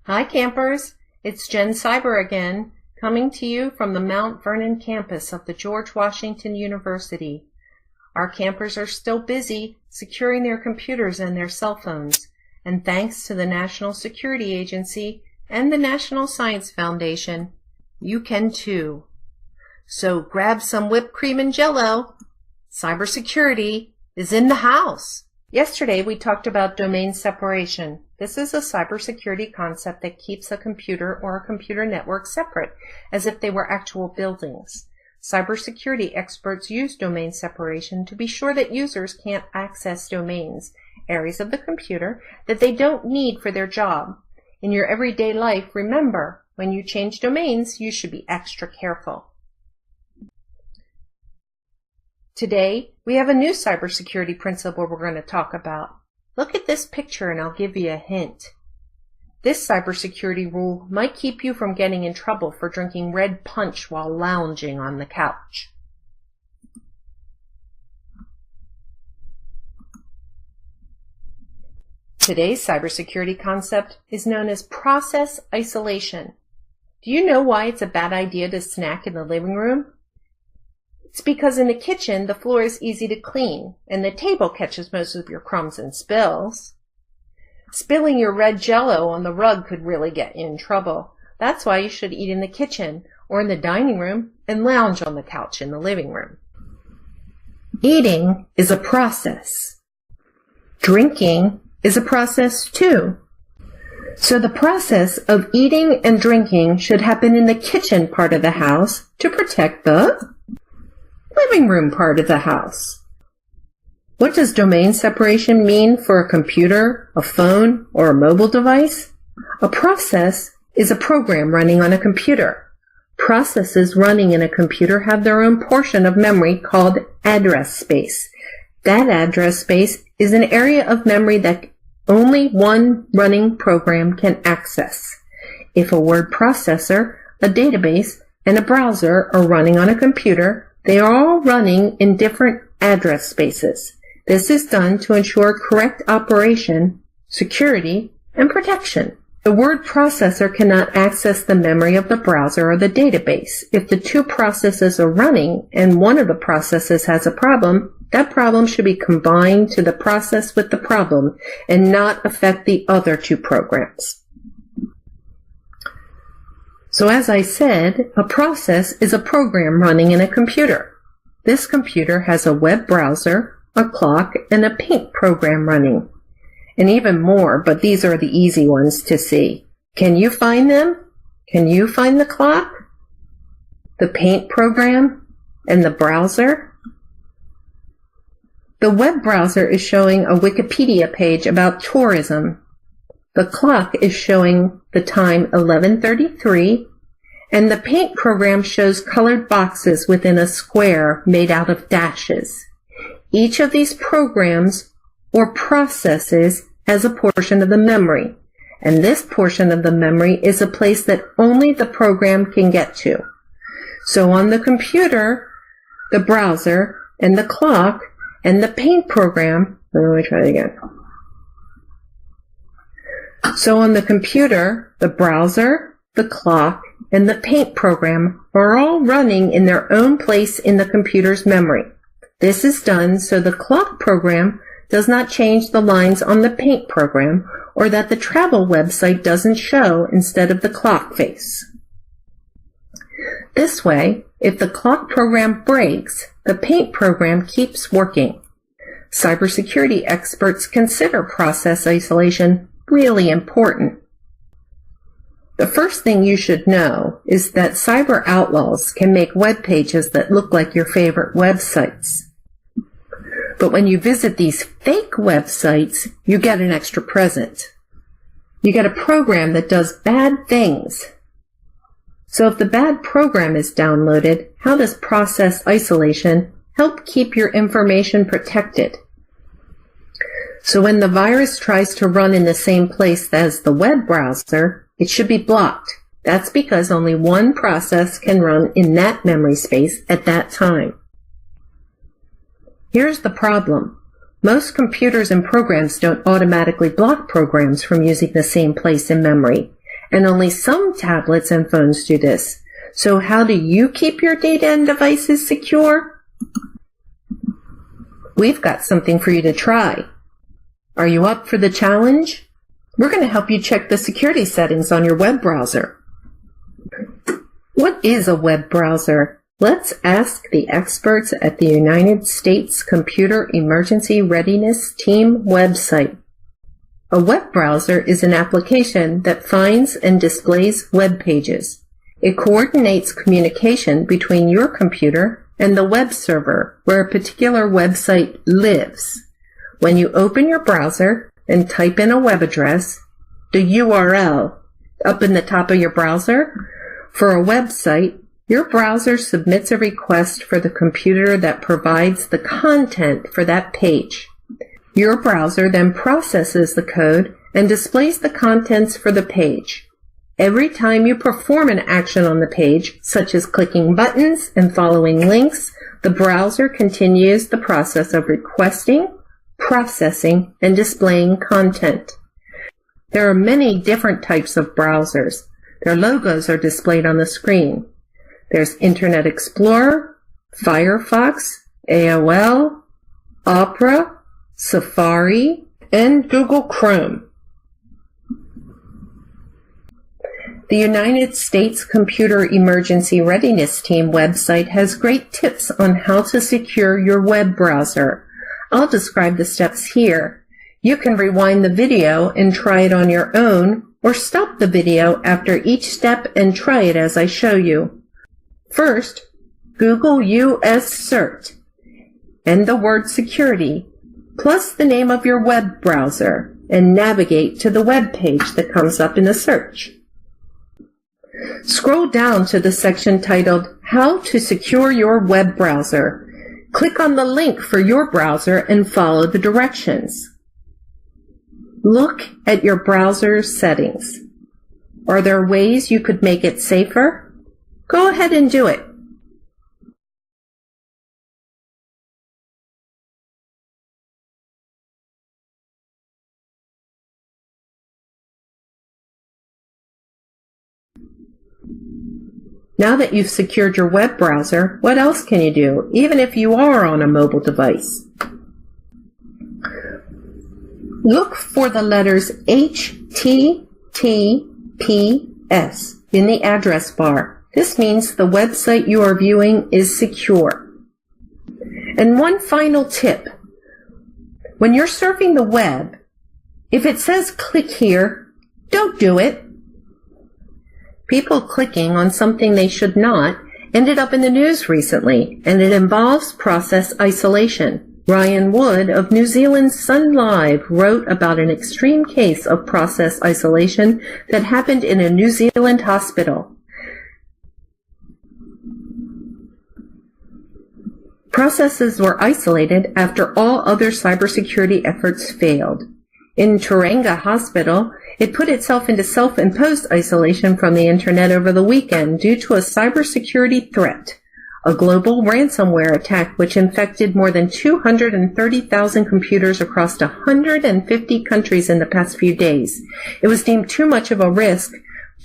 Hi campers, it's Jen Cyber again, coming to you from the Mount Vernon campus of the George Washington University. Our campers are still busy securing their computers and their cell phones, and thanks to the National Security Agency and the National Science Foundation, you can too. So grab some whipped cream and Jell-O. Cybersecurity is in the house. Yesterday we talked about domain separation. This is a cybersecurity concept that keeps a computer or a computer network separate, as if they were actual buildings. Cybersecurity experts use domain separation to be sure that users can't access domains, areas of the computer that they don't need for their job. In your everyday life, remember, when you change domains, you should be extra careful. Today, we have a new cybersecurity principle we're going to talk about. Look at this picture and I'll give you a hint. This cybersecurity rule might keep you from getting in trouble for drinking red punch while lounging on the couch. Today's cybersecurity concept is known as process isolation. Do you know why it's a bad idea to snack in the living room? It's because in the kitchen, the floor is easy to clean, and the table catches most of your crumbs and spills. Spilling your red Jell-O on the rug could really get you in trouble. That's why you should eat in the kitchen or in the dining room and lounge on the couch in the living room. Eating is a process. Drinking is a process too. So the process of eating and drinking should happen in the kitchen part of the house to protect the living room part of the house. What does domain separation mean for a computer, a phone, or a mobile device? A process is a program running on a computer. Processes running in a computer have their own portion of memory called address space. That address space is an area of memory that only one running program can access. If a word processor, a database, and a browser are running on a computer, they are all running in different address spaces. This is done to ensure correct operation, security, and protection. The word processor cannot access the memory of the browser or the database. If the two processes are running and one of the processes has a problem, that problem should be combined to the process with the problem and not affect the other two programs. So as I said, a process is a program running in a computer. This computer has a web browser, a clock, and a paint program running. And even more, but these are the easy ones to see. Can you find them? Can you find the clock, the paint program, and the browser? The web browser is showing a Wikipedia page about tourism. The clock is showing the time 11:33, and the paint program shows colored boxes within a square made out of dashes. Each of these programs or processes has a portion of the memory, and this portion of the memory is a place that only the program can get to. So on the computer, the browser, and the clock, and the paint program, let me try it again. So on the computer, the browser, the clock, and the paint program are all running in their own place in the computer's memory. This is done so the clock program does not change the lines on the paint program, or that the travel website doesn't show instead of the clock face. This way, if the clock program breaks, the paint program keeps working. Cybersecurity experts consider process isolation really important. The first thing you should know is that cyber outlaws can make web pages that look like your favorite websites. But when you visit these fake websites, you get an extra present. You get a program that does bad things. So if the bad program is downloaded, how does process isolation help keep your information protected? So when the virus tries to run in the same place as the web browser, it should be blocked. That's because only one process can run in that memory space at that time. Here's the problem. Most computers and programs don't automatically block programs from using the same place in memory, and only some tablets and phones do this. So how do you keep your data and devices secure? We've got something for you to try. Are you up for the challenge? We're going to help you check the security settings on your web browser. What is a web browser? Let's ask the experts at the United States Computer Emergency Readiness Team website. A web browser is an application that finds and displays web pages. It coordinates communication between your computer and the web server where a particular website lives. When you open your browser and type in a web address, the URL up in the top of your browser, for a website, your browser submits a request for the computer that provides the content for that page. Your browser then processes the code and displays the contents for the page. Every time you perform an action on the page, such as clicking buttons and following links, the browser continues the process of requesting, processing, and displaying content. There are many different types of browsers. Their logos are displayed on the screen. There's Internet Explorer, Firefox, AOL, Opera, Safari, and Google Chrome. The United States Computer Emergency Readiness Team website has great tips on how to secure your web browser. I'll describe the steps here. You can rewind the video and try it on your own, or stop the video after each step and try it as I show you. First, Google US CERT and the word security, plus the name of your web browser, and navigate to the web page that comes up in the search. Scroll down to the section titled How to Secure Your Web Browser. Click on the link for your browser and follow the directions. Look at your browser settings. Are there ways you could make it safer? Go ahead and do it. Now that you've secured your web browser, what else can you do, even if you are on a mobile device? Look for the letters HTTPS in the address bar. This means the website you are viewing is secure. And one final tip. When you're surfing the web, if it says click here, don't do it. People clicking on something they should not ended up in the news recently, and it involves process isolation. Ryan Wood of New Zealand's Sun Live wrote about an extreme case of process isolation that happened in a New Zealand hospital. Processes were isolated after all other cybersecurity efforts failed. In Tauranga Hospital, it put itself into self-imposed isolation from the Internet over the weekend due to a cybersecurity threat, a global ransomware attack which infected more than 230,000 computers across 150 countries in the past few days. It was deemed too much of a risk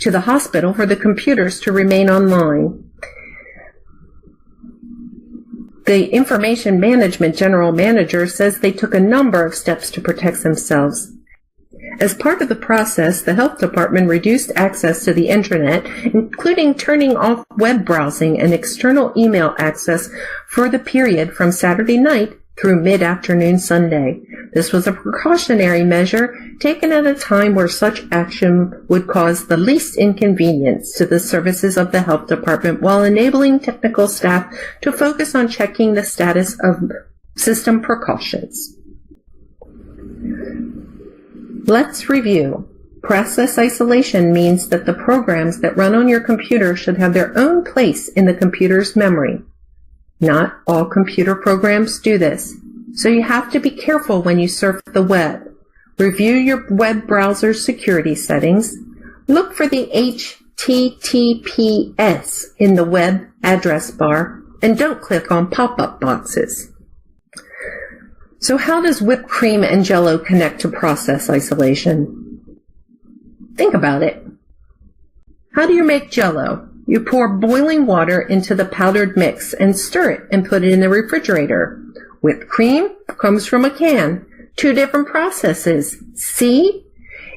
to the hospital for the computers to remain online. The Information Management General Manager says they took a number of steps to protect themselves. As part of the process, the health department reduced access to the Internet, including turning off web browsing and external email access for the period from Saturday night through mid-afternoon Sunday. This was a precautionary measure taken at a time where such action would cause the least inconvenience to the services of the health department while enabling technical staff to focus on checking the status of system precautions. Let's review. Process isolation means that the programs that run on your computer should have their own place in the computer's memory. Not all computer programs do this, so you have to be careful when you surf the web. Review your web browser security settings. Look for the HTTPS in the web address bar, and don't click on pop-up boxes. So how does whipped cream and Jell-O connect to process isolation? Think about it. How do you make Jell-O? You pour boiling water into the powdered mix and stir it and put it in the refrigerator. Whipped cream comes from a can. 2 different processes. See?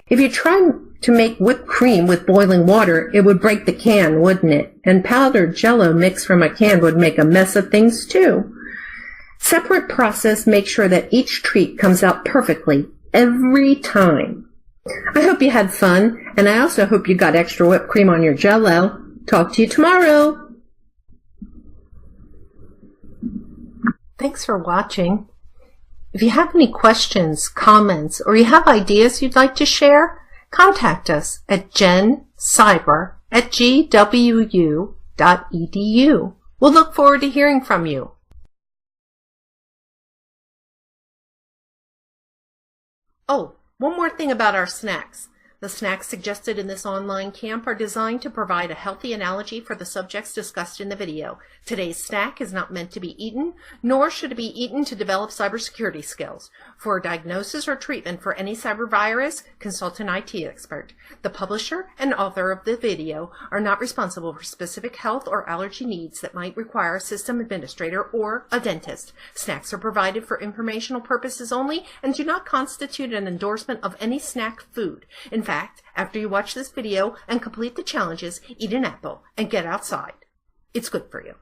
If you try to make whipped cream with boiling water, it would break the can, wouldn't it? And powdered Jell-O mixed from a can would make a mess of things too. Separate process makes sure that each treat comes out perfectly every time. I hope you had fun, and I also hope you got extra whipped cream on your Jell-O. Talk to you tomorrow. Thanks for watching. If you have any questions, comments, or you have ideas you'd like to share, contact us at gencyber@gwu.edu. We'll look forward to hearing from you. Oh, one more thing about our snacks. The snacks suggested in this online camp are designed to provide a healthy analogy for the subjects discussed in the video. Today's snack is not meant to be eaten, nor should it be eaten to develop cybersecurity skills. For a diagnosis or treatment for any cyber virus, consult an IT expert. The publisher and author of the video are not responsible for specific health or allergy needs that might require a system administrator or a dentist. Snacks are provided for informational purposes only and do not constitute an endorsement of any snack food. In fact, after you watch this video and complete the challenges, eat an apple and get outside. It's good for you.